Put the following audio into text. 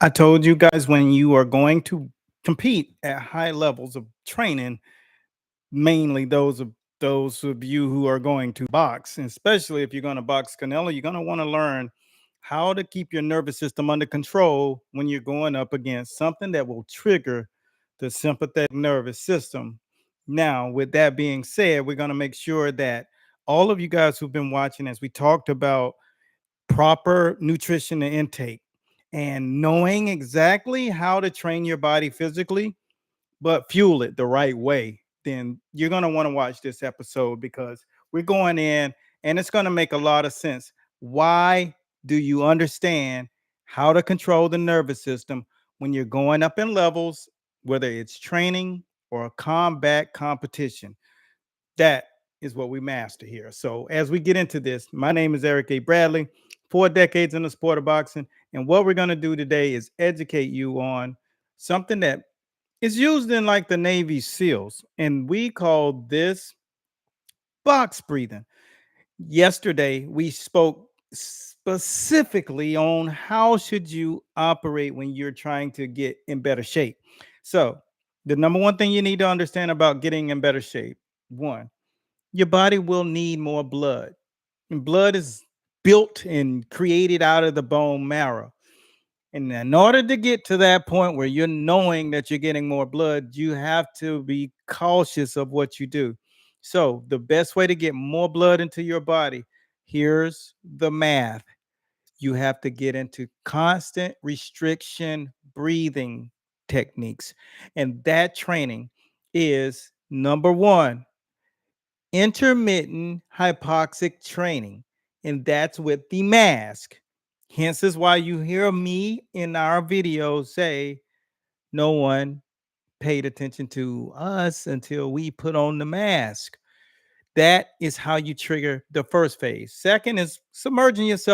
I told you guys when you are going to compete at high levels of training, mainly those of you who are going to box, and especially if you're going to box Canelo, you're going to want to learn how to keep your nervous system under control when you're going up against something that will trigger the sympathetic nervous system. Now, with that being said, we're going to make sure that all of you guys who've been watching, as we talked about proper nutrition and intake and knowing exactly how to train your body physically, but fuel it the right way, then you're going to want to watch this episode because we're going in and it's going to make a lot of sense. Why do you understand how to control the nervous system when you're going up in levels, whether it's training or a combat competition? That is what we master here. So, as we get into this, my name is Eric A. Bradley, 4 decades in the sport of boxing. And what we're going to do today is educate you on something that is used in like the Navy SEALs. And we call this box breathing. Yesterday, we spoke specifically on how should you operate when you're trying to get in better shape. So, the number one thing you need to understand about getting in better shape, one, your body will need more blood. And blood is built and created out of the bone marrow. And in order to get to that point where you're knowing that you're getting more blood, you have to be cautious of what you do. So, the best way to get more blood into your body, here's the math. You have to get into constant restriction breathing techniques. And that training is number one, intermittent hypoxic training, and that's with the mask. Hence is why you hear me in our videos say no one paid attention to us until we put on the mask. That is how you trigger the first phase. Second is submerging yourself